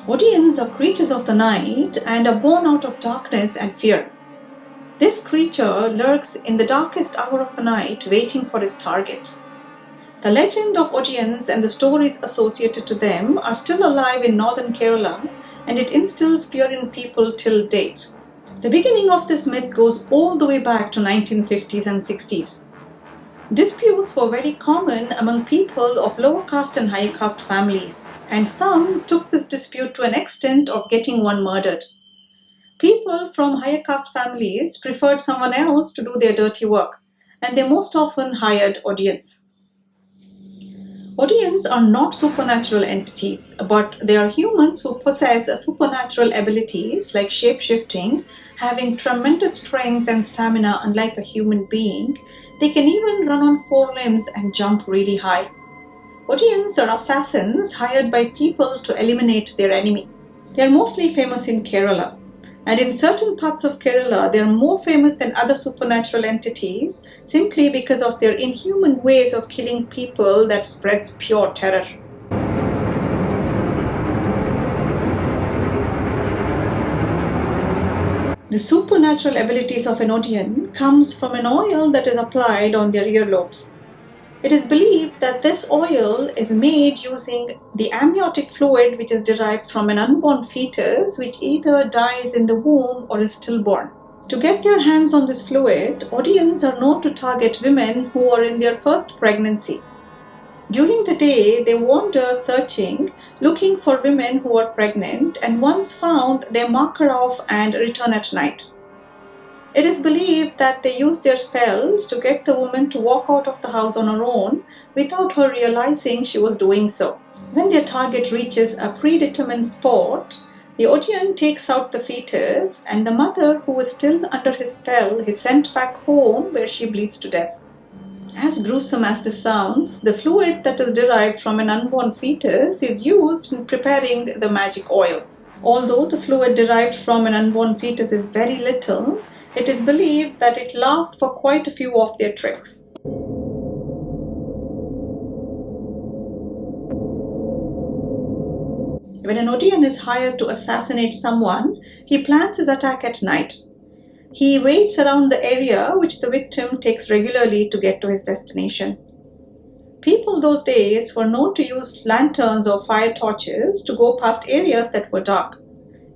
Odians are creatures of the night and are born out of darkness and fear. This creature lurks in the darkest hour of the night, waiting for his target. The legend of Odians and the stories associated to them are still alive in northern Kerala, and it instills fear in people till date. The beginning of this myth goes all the way back to 1950s and 60s. Disputes were very common among people of lower caste and higher caste families, and some took this dispute to an extent of getting one murdered. People from higher caste families preferred someone else to do their dirty work, and they most often hired Odians. Odians are not supernatural entities, but they are humans who possess supernatural abilities like shape-shifting, having tremendous strength and stamina unlike a human being. They can even run on four limbs and jump really high. Odians are assassins hired by people to eliminate their enemy. They are mostly famous in Kerala, and in certain parts of Kerala they are more famous than other supernatural entities simply because of their inhuman ways of killing people that spreads pure terror. The supernatural abilities of an Odian comes from an oil that is applied on their earlobes. It is believed that this oil is made using the amniotic fluid which is derived from an unborn fetus which either dies in the womb or is stillborn. To get their hands on this fluid, Odians are known to target women who are in their first pregnancy. During the day, they wander searching, looking for women who are pregnant, and once found, they mark her off and return at night. It is believed that they use their spells to get the woman to walk out of the house on her own without her realizing she was doing so. When their target reaches a predetermined spot, the Odian takes out the fetus, and the mother, who is still under his spell, is sent back home where she bleeds to death. As gruesome as this sounds, the fluid that is derived from an unborn fetus is used in preparing the magic oil. Although the fluid derived from an unborn fetus is very little, it is believed that it lasts for quite a few of their tricks. When an Odian is hired to assassinate someone, he plans his attack at night. He waits around the area which the victim takes regularly to get to his destination. People those days were known to use lanterns or fire torches to go past areas that were dark.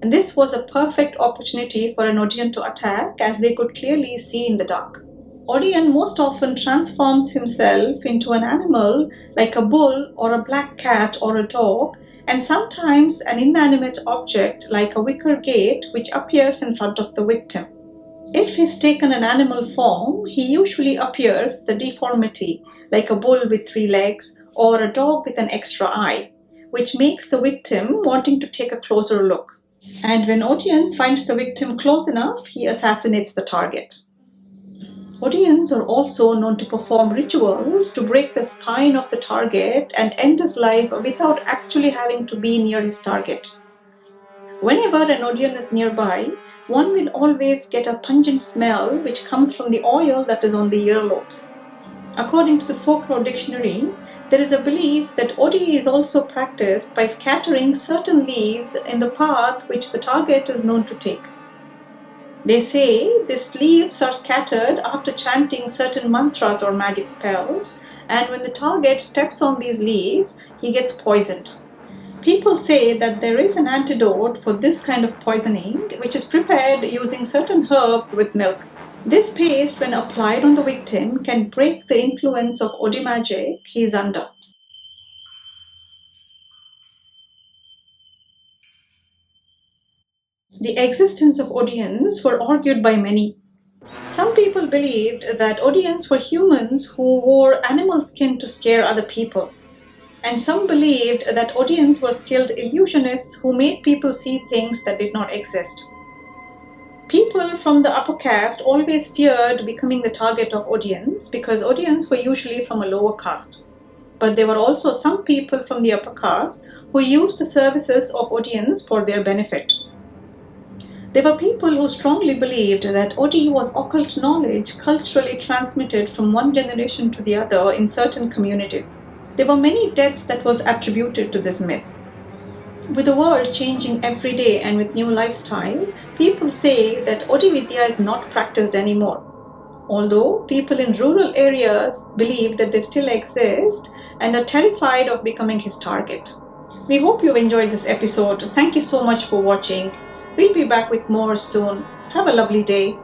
And this was a perfect opportunity for an Odian to attack, as they could clearly see in the dark. Odian most often transforms himself into an animal like a bull or a black cat or a dog, and sometimes an inanimate object like a wicker gate which appears in front of the victim. If he's taken an animal form, he usually appears with a deformity like a bull with 3 legs or a dog with an extra eye, which makes the victim wanting to take a closer look. And when Odian finds the victim close enough, he assassinates the target. Odians are also known to perform rituals to break the spine of the target and end his life without actually having to be near his target. Whenever an Odian is nearby, one will always get a pungent smell which comes from the oil that is on the earlobes. According to the folklore dictionary, there is a belief that Odi is also practiced by scattering certain leaves in the path which the target is known to take. They say these leaves are scattered after chanting certain mantras or magic spells, and when the target steps on these leaves, he gets poisoned. People say that there is an antidote for this kind of poisoning, which is prepared using certain herbs with milk. This paste, when applied on the victim, can break the influence of Odi magic he is under. The existence of Odians were argued by many. Some people believed that Odians were humans who wore animal skin to scare other people. And some believed that Odians were skilled illusionists who made people see things that did not exist. People from the upper caste always feared becoming the target of Odians because Odians were usually from a lower caste. But there were also some people from the upper caste who used the services of Odians for their benefit. There were people who strongly believed that Odi was occult knowledge culturally transmitted from one generation to the other in certain communities. There were many deaths that was attributed to this myth. With the world changing every day and with new lifestyle, people say that Odi Vidya is not practiced anymore. Although people in rural areas believe that they still exist and are terrified of becoming his target. We hope you've enjoyed this episode. Thank you so much for watching. We'll be back with more soon. Have a lovely day.